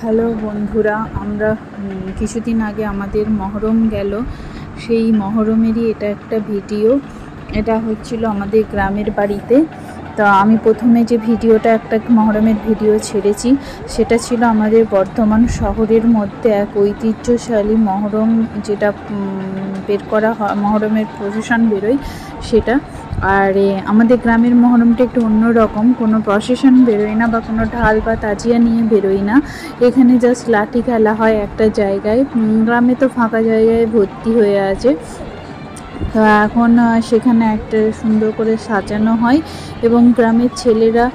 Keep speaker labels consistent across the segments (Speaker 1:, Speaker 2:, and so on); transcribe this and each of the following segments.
Speaker 1: Hello বন্ধুরা, আমরা কিছুদিন আগে আমাদের মহরম গেল। সেই মহরমেরই এটা একটা ভিডিও। এটা হচ্ছিল আমাদের গ্রামের বাড়িতে। তা আমি প্রথমে যে ভিডিওটা একটা মহরমের ভিডিও ছেড়েছি, সেটা ছিল আমাদের বর্ধমান শহরের মধ্যে এক ঐতিহ্যশালী মহরম, যেটা বের করা হয়, মহরমের প্রসেশন বেরোয় সেটা। আর আমাদের গ্রামের মহরমটা একটু অন্যরকম, কোনো প্রসেশন বেরোয় না বা কোনো ঢাল বা তাজিয়া নিয়ে বেরোয় না। এখানে জাস্ট লাঠি খেলা হয় একটা জায়গায়। গ্রামে তো ফাঁকা জায়গায় ভর্তি হয়ে আছে। তো এখন সেখানে একটা সুন্দর করে সাজানো হয় এবং গ্রামের ছেলেরা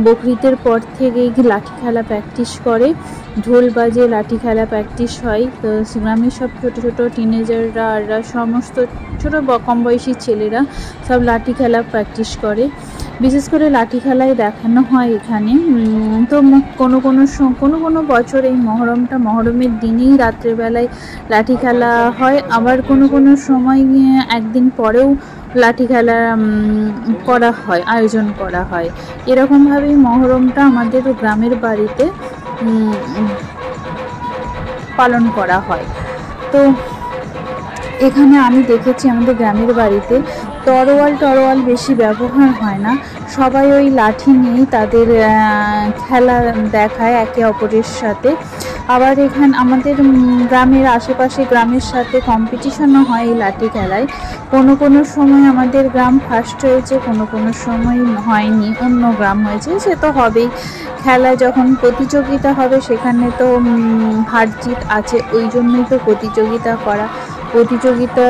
Speaker 1: বকরিদের পর থেকেই লাঠি খেলা প্র্যাকটিস করে, ঢোল বাজে লাঠি খেলা প্র্যাকটিস হয়। তো গ্রামের সব ছোটো ছোটো টিনেজাররা আর সমস্ত ছোটো কম বয়সী ছেলেরা সব লাঠি খেলা প্র্যাকটিস করে। বিশেষ করে লাঠি খেলায় দেখানো হয় এখানে। তো কোনো কোনো বছর এই মহরমের দিনেই রাত্রেবেলায় লাঠি খেলা হয়, আবার কোনো সময় একদিন পরেও লাঠি খেলা করা হয়, আয়োজন করা হয়। এরকমভাবেই মহরমটা আমাদের গ্রামের বাড়িতে পালন করা হয়। তো এখানে আমি দেখেছি আমাদের গ্রামের বাড়িতে তরোয়াল বেশি ব্যবহার হয় না, সবাই ওই লাঠি নিয়েই তাদের খেলা দেখায় একে অপরের সাথে। আবার এখানে আমাদের গ্রামের আশেপাশে গ্রামের সাথে কম্পিটিশনও হয় এই লাঠি খেলায়। কোনো সময় আমাদের গ্রাম ফার্স্ট হয়েছে, কোনো সময় হয়নি, অন্য গ্রাম হয়েছে। সে তো হবেই, খেলা যখন প্রতিযোগিতা হবে সেখানে তো হার জিত আছে, ওই জন্যই তো প্রতিযোগিতা করা। প্রতিযোগিতা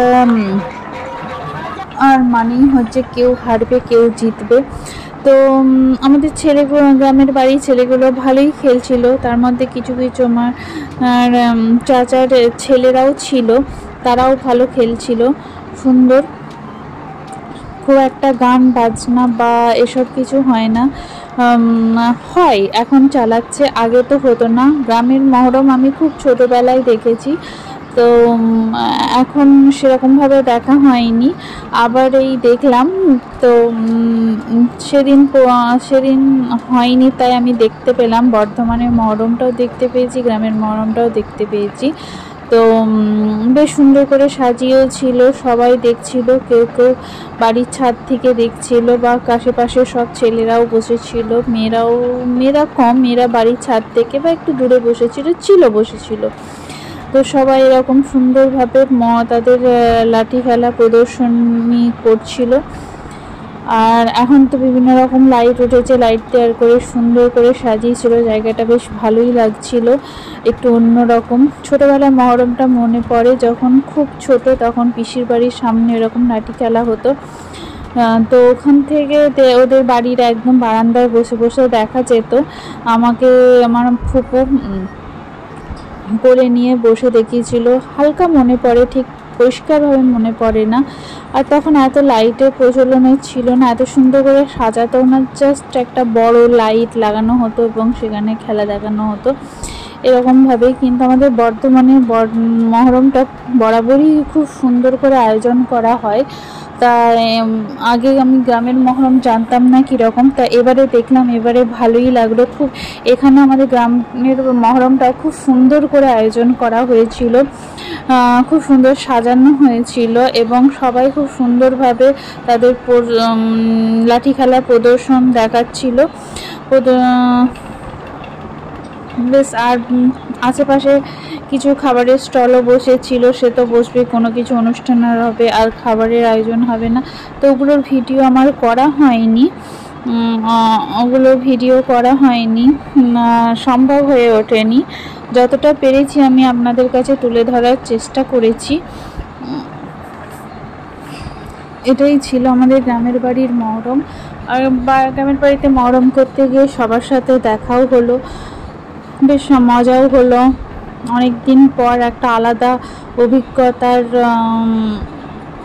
Speaker 1: আর মানেই হচ্ছে কেউ হারবে কেউ জিতবে। তো আমাদের ছেলেগুলো, গ্রামের বাড়ির ছেলেগুলো ভালোই খেলছিল। তার মধ্যে কিছু আমার চাচার ছেলেরাও ছিল, তারাও ভালো খেলছিল। সুন্দর, খুব একটা গান বাজনা বা এসব কিছু হয় না, হয় এখন চালাচ্ছে, আগে তো হতো না। গ্রামের মহরম আমি খুব ছোটোবেলায় দেখেছি, তো এখন সেরকমভাবে দেখা হয়নি, আবার এই দেখলাম। তো সেদিন হয়নি, তাই আমি দেখতে পেলাম। বর্ধমানের মহরমটাও দেখতে পেয়েছি, গ্রামের মহরমটাও দেখতে পেয়েছি। তো বেশ সুন্দর করে সাজিয়েও ছিল, সবাই দেখছিল, কেউ বাড়ির ছাদ থেকে দেখছিল বা আশেপাশে সব ছেলেরাও বসেছিল, মেয়েরা কম, মেয়েরা বাড়ির ছাদ থেকে বা একটু দূরে বসেছিল। তো সবাই এরকম সুন্দরভাবে তাদের লাঠি খেলা প্রদর্শনী করছিল। আর এখন তো বিভিন্ন রকম লাইট উঠেছে, লাইট তৈরি করে সুন্দর করে সাজিয়েছিল, জায়গাটা বেশ ভালোই লাগছিল, একটু অন্যরকম। ছোটোবেলায় মহরমটা মনে পড়ে, যখন খুব ছোট তখন পিসির বাড়ির সামনে এরকম লাঠি খেলা হতো। তো ওখান থেকে ওদের বাড়ির একদম বারান্দায় বসে দেখা যেত। আমাকে আমার ফুপু করে নিয়ে বসে দেখিয়েছিল। হালকা মনে পড়ে, ঠিক পরিষ্কারভাবে মনে পড়ে না। আর তখন এত লাইটের প্রচলনও ছিল না, এত সুন্দর করে সাজাতো না, জাস্ট একটা বড় লাইট লাগানো হতো এবং সেখানে খেলা দেখানো হতো এরকমভাবেই। কিন্তু আমাদের বর্ধমানে মহরমটা বরাবরই খুব সুন্দর করে আয়োজন করা হয়। তা আগে আমি গ্রামের মহরম জানতাম না কীরকম, তা এবারে দেখলাম, এবারে ভালোই লাগলো খুব। এখানে আমাদের গ্রামের মহরমটা খুব সুন্দর করে আয়োজন করা হয়েছিল, খুব সুন্দর সাজানো হয়েছিল এবং সবাই খুব সুন্দরভাবে তাদের লাঠি খেলা প্রদর্শন দেখাচ্ছিল বেশ। আর আশেপাশে কিছু খাবারের স্টলও বসেছিল, সে তো বসবে, কোনো কিছু অনুষ্ঠান হবে আর খাবারের আয়োজন হবে না। তো ওগুলোর ভিডিও আমার করা হয়নি, সম্ভব হয়ে ওঠেনি। যতটা পেরেছি আমি আপনাদের কাছে তুলে ধরার চেষ্টা করেছি। এটাই ছিল আমাদের গ্রামের বাড়ির মহরম। আর গ্রামের বাড়িতে মহরম করতে গিয়ে সবার সাথে দেখাও হলো, বেশ মজাও হলো। অনেক দিন পর একটা আলাদা অভিজ্ঞতার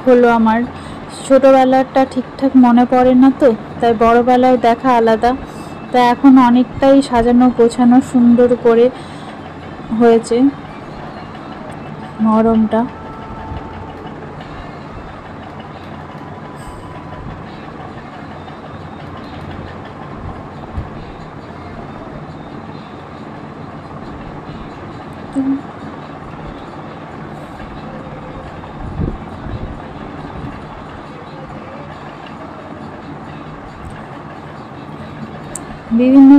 Speaker 1: হলো আমার। ছোটোবেলাটা ঠিকঠাক মনে পড়ে না, তো তাই বড়োবেলায় দেখা আলাদা। তাই এখন অনেকটাই সাজানো গোছানো সুন্দর করে হয়েছে মহরমটা। বিভিন্ন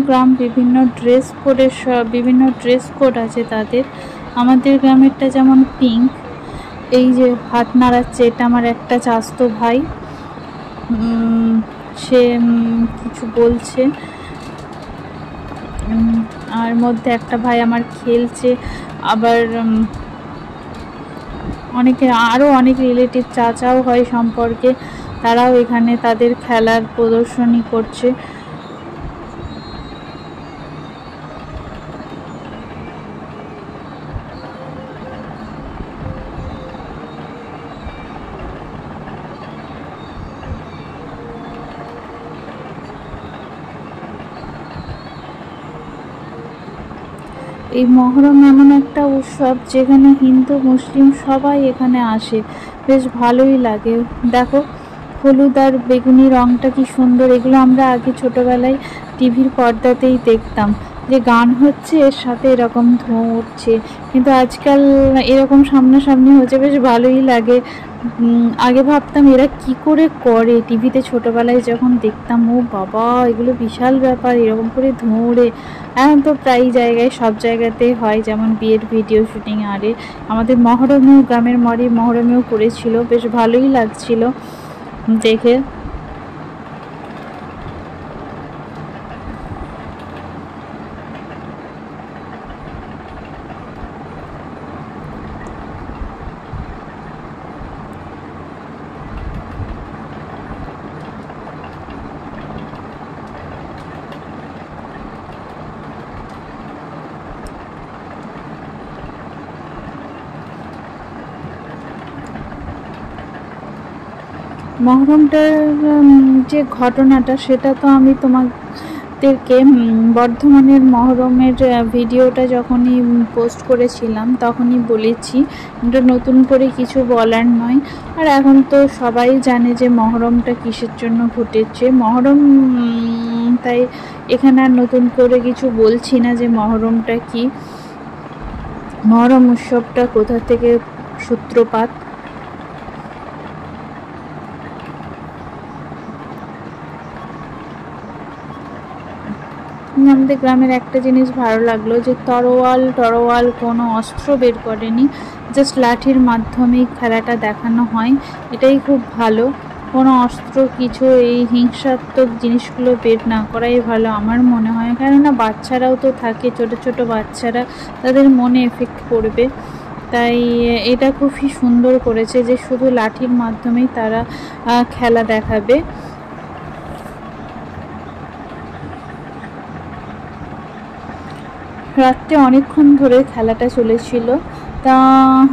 Speaker 1: গ্রাম বিভিন্ন ড্রেস কোডের বিভিন্ন ড্রেস কোড আছে তাদের। আমাদের গ্রামেরটা যেমন পিঙ্ক, এই যে হাত নাড়াচ্ছে এটা আমার একটা চাস্তো ভাই, সে কিছু বলছে, আর মধ্যে একটা ভাই আমার খেলছে, আবার অনেকে আরও অনেক রিলেটিভ চাচাও হয় সম্পর্কে, তারাও এখানে তাদের খেলার প্রদর্শনী করছে। এই মহরম এমন একটা উৎসব যেখানে হিন্দু মুসলিম সবাই এখানে আসে, বেশ ভালোই লাগে। দেখো হলুদ আর বেগুনি রঙটা কি সুন্দর। এগুলো আমরা আগে ছোটোবেলায় টিভির পর্দাতেই দেখতাম, যে গান হচ্ছে এর সাথে এরকম ধোঁয়া উঠছে, কিন্তু আজকাল এরকম সামনাসামনি হচ্ছে, বেশ ভালোই লাগে। আগে ভাবতাম এরা কি করে করে, টিভিতে ছোটোবেলায় যখন দেখতাম, ও বাবা এগুলো বিশাল ব্যাপার, এরকম করে ধোঁয়া ওড়ে। এখন তো প্রায় জায়গায় সব জায়গাতেই হয়, যেমন বিয়ের ভিডিও শুটিং, আরে আমাদের মহরমেও গ্রামের মহরমেও করেছিল, বেশ ভালোই লাগছিল দেখে। মহরমটার যে ঘটনাটা সেটা তো আমি তোমাদেরকে বর্ধমানের মহরমের ভিডিওটা যখনই পোস্ট করেছিলাম তখনই বলেছি, এটা নতুন করে কিছু বলার নয়। আর এখন তো সবাই জানে যে মহরমটা কিসের জন্য ঘটেছে। মহরম, তাই এখানে আর নতুন করে কিছু বলছি না যে মহরমটা কি, মহরম উৎসবটা কোথা থেকে সূত্রপাত। আমাদের গ্রামের একটা জিনিস ভালো লাগলো, যে তরোয়াল কোনো অস্ত্র বের করেনি, জাস্ট লাঠির মাধ্যমেই খেলাটা দেখানো হয়, এটাই খুব ভালো। কোনো অস্ত্র কিছু এই হিংসাত্মক জিনিসগুলো বের না করাই ভালো আমার মনে হয়, কেননা বাচ্চারাও তো থাকে, ছোট ছোট বাচ্চারা, তাদের মনে এফেক্ট পড়বে। তাই এটা খুবই সুন্দর করেছে যে শুধু লাঠির মাধ্যমেই তারা খেলা দেখাবে। রাত্রে অনেকক্ষণ ধরে খেলাটা চলেছিল, তা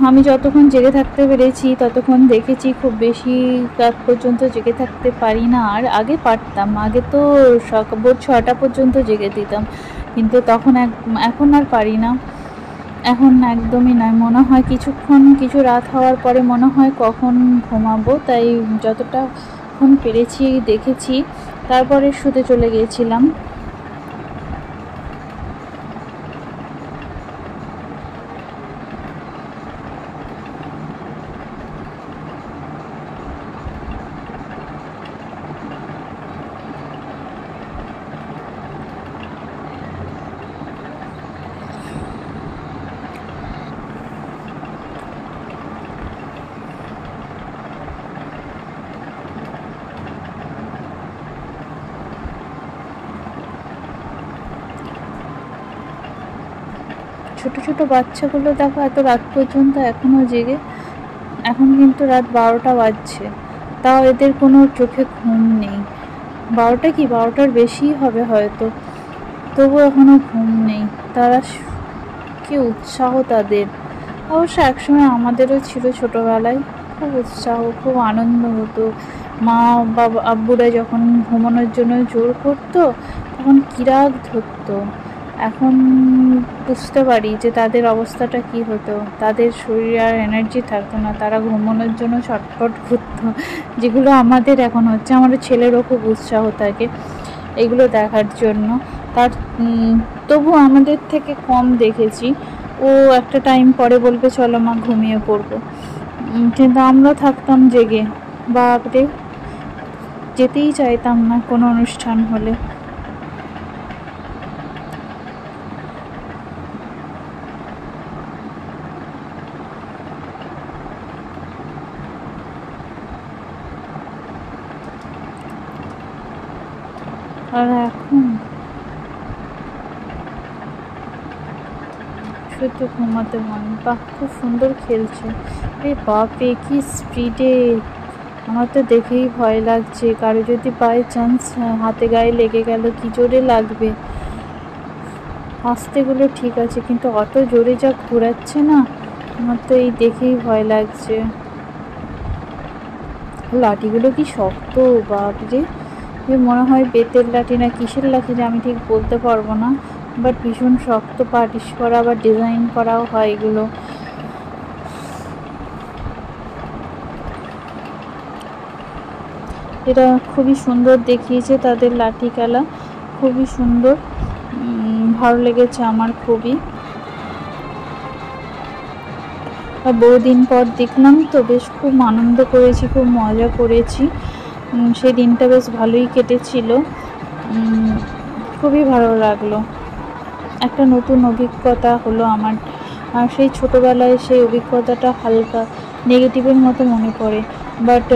Speaker 1: আমি যতক্ষণ জেগে থাকতে পেরেছি ততক্ষণ দেখেছি, খুব বেশি রাত পর্যন্ত জেগে থাকতে পারি না। আর আগে পারতাম, আগে তো ভোর 6টা পর্যন্ত জেগে দিতাম, কিন্তু এখন আর পারি না, এখন একদমই নয়। মনে হয় কিছু রাত হওয়ার পরে মনে হয় কখন ঘুমাবো, তাই যতটাক্ষণ পেরেছি দেখেছি, তারপরে শুতে চলে গিয়েছিলাম। ছোট ছোট বাচ্চাগুলো দেখো এত রাত পর্যন্ত এখনও জেগে, এখন কিন্তু রাত 12টা বাজছে, তাও এদের কোনো চোখে ঘুম নেই। 12টা কি 12টার বেশিই হবে হয়তো, তবু এখনও ঘুম নেই। তারা কি উৎসাহ তাদের! অবশ্য একসময় আমাদেরও ছিল ছোটোবেলায়, খুব উৎসাহ, খুব আনন্দ হতো। মা বাবা আব্বুরা যখন ঘুমানোর জন্য জোর করতো তখন কী রাগ ধরতো। এখন বুঝতে পারি যে তাদের অবস্থাটা কি হতো, তাদের শরীরে আর এনার্জি থাকতো না, তারা ঘুমানোর জন্য ছটফট করতো, যেগুলো আমাদের এখন হচ্ছে। আমাদের ছেলেরও খুব উৎসাহ থাকে এগুলো দেখার জন্য। তার তবু আমাদের থেকে কম দেখেছি। ও একটা টাইম পরে বলবে চলো মা ঘুমিয়ে পড়বো, কিন্তু আমরা থাকতাম জেগে, বাপরে যেতেই চাইতাম না কোনো অনুষ্ঠান হলে। আর এখন শুধু ঘুমাতে মন। বাহ, খুব সুন্দর খেলছে। রে বাপরে কি স্পিডে! আমার তো দেখেই ভয় লাগছে, কারো যদি বাই চান্স হাতে গায়ে লেগে গেল কি জোরে লাগবে। আস্তেগুলো ঠিক আছে, কিন্তু অত জোরে যা ঘোরাচ্ছে না, আমার তো এই দেখেই ভয় লাগছে। লাঠিগুলো কি শক্ত, বাপরে! মনে হয় বেতের লাঠি না কিসের লাঠি আমি ঠিক বলতে পারবো না, বাট ভীষণ শক্ত, পালিশ করা বা ডিজাইন করাও হয় এগুলো। এটা খুবই সুন্দর দেখিয়েছে তাদের লাঠি খেলা, খুবই সুন্দর, ভালো লেগেছে আমার খুবই। বহুদিন পর দেখলাম তো, বেশ খুব আনন্দ করেছি, খুব মজা করেছি। সেই দিনটা বেশ ভালোই কেটেছিল, খুবই ভালো লাগলো। একটা নতুন অভিজ্ঞতা হলো আমার। আর সেই ছোটোবেলায় সেই অভিজ্ঞতাটা হালকা নেগেটিভের মতো মনে পড়ে, বাট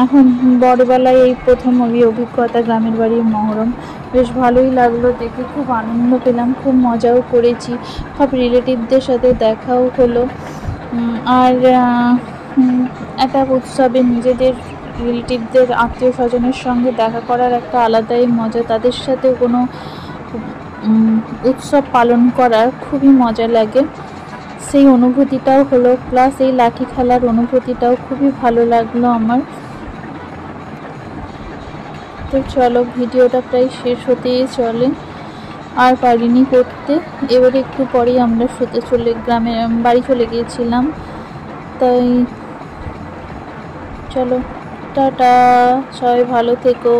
Speaker 1: এখন বড়বেলায় এই প্রথম অভিজ্ঞতা গ্রামের বাড়ির মহরম। বেশ ভালোই লাগলো দেখে, খুব আনন্দ পেলাম, খুব মজাও করেছি, সব রিলেটিভদের সাথে দেখাও হলো। আর একটা উৎসবে নিজেদের রিলেটিভদের আত্মীয় স্বজনের সঙ্গে দেখা করার একটা আলাদাই মজা, তাদের সাথে কোনো উৎসব পালন করার খুবই মজা লাগে, সেই অনুভূতিটাও হলো। প্লাস এই লাঠি খেলার অনুভূতিটাও খুবই ভালো লাগলো আমার। তো চলো, ভিডিওটা প্রায় শেষ হতেই চলে, আর পারিনি করতে। এবারে একটু পরেই আমরা বাড়ি চলে গিয়েছিলাম, তাই চলো টাটা, সবাই ভালো থেকো।